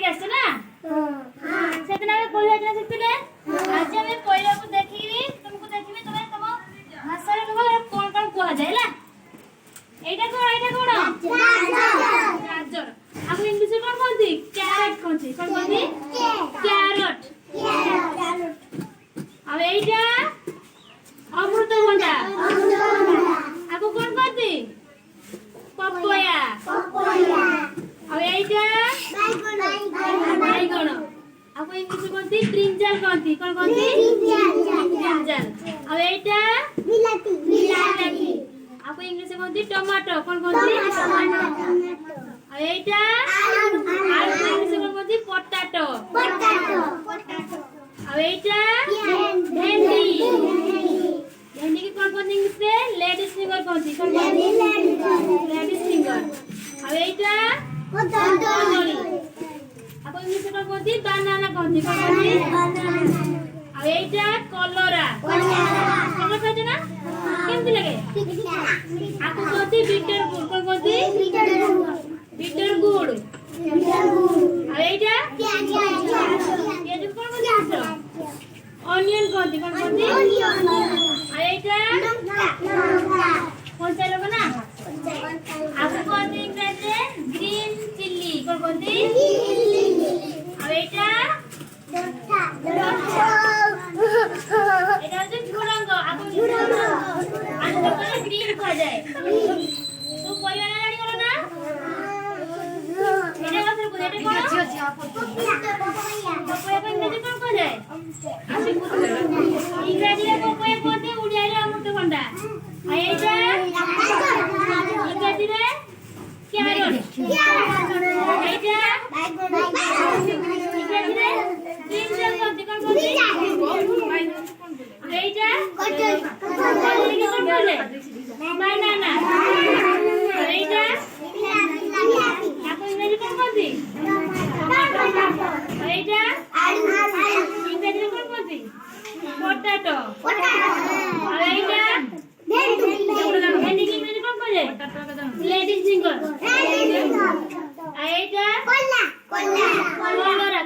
আসছে না সেদিন আমি পড়ে যাচ্ছি শিখছিলে আজ আমি পড়াକୁ ଦେଖିବି ତୁମକୁ ଦେଖିବି ତମେ ତମ ଭାଷାରେ କହିବ কোন কোন କୁହାଯାଏ ହେଲା এইটা কোন গাজর আপনি ইংলিশে কোন বলতি ক্যারট কোনছি কোন বলতি ক্যারট আর এইটা অমৃতভণ্ডা আপু কোন বলতি পপয়া আর এইটা বাইগণ আপু ইংলিশে বলতি ব্রিঞ্জাল কোনছি কোন বলতি ব্রিঞ্জাল আর এইটা বিলাতি আপু ইংলিশে বলতি টমেটো কোন বলতি আর এইটা আলু ইংলিশে কোন বলতি পটাটো আর এইটা ভেন্ডি ভেন্ডি কি কোন বলতি ইংলিশে লেডিস ফিঙ্গার বলতি কোন বলতি লেডিস ফিঙ্গার আর এইটা কদলি আপু ইংলিশে কোন বলতি বানানা বলতি কোন বলতি আর এইটা কলরা কলরা খাইছে না কেমন লাগে আপু বলতি বিটের গুড় কোন বলতি বিটের গুড় আর এইটা পেঁয়াজ কোন বলতি অনিয়ন বলতি কোন বলতি আর এইটা কোন চাই লোক না আপু বলতি ইংরেজিতে গ্রিন চিলি কোন বলতি আর এইটা এটা হচ্ছে ঝুলঙ্গ আপু ঝুলঙ্গ আর যখন গ্রিন হয়ে যায় তো পরিবার জানি করো না এটা গাছের কোন এটা কোন পপয়া ইংরেজি কোন কোন যায় আসি ইংরেজিতে পপয়া বলতে উড়িয়ালে অমৃতভণ্ডা আর এইটা ইংরেজিতে ক্যারট এইটা ইংরেজিতে ব্রিঞ্জাল বলতে কোন বলতি এইটা কদলি কি কোন বলে বানানা এইটা আপু ইংরেজি কোন বলতি এইটা ইংরেজি কোন বলতি পটাটো আর এইটা ভেন্ডি কি ইংরেজি কোন বলে লেডিস ফিঙ্গার আর এইটা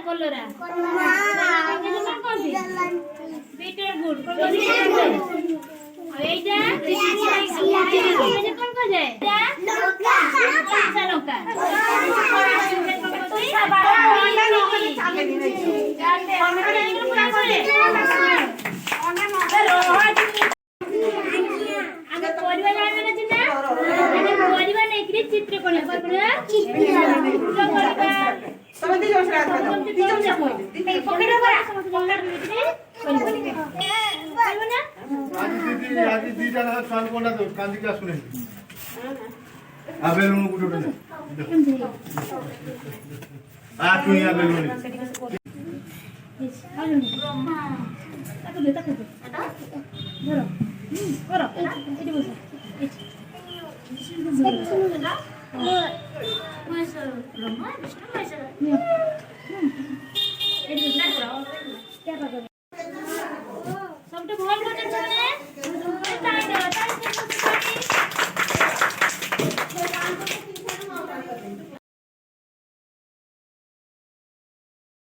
কলরা ইংরেজি কোন বলতি বিটের গুড় কোন বলতি আর এইটা ইংরেজি কোন বলে এটা লঙ্কা লঙ্কা চিত্র করে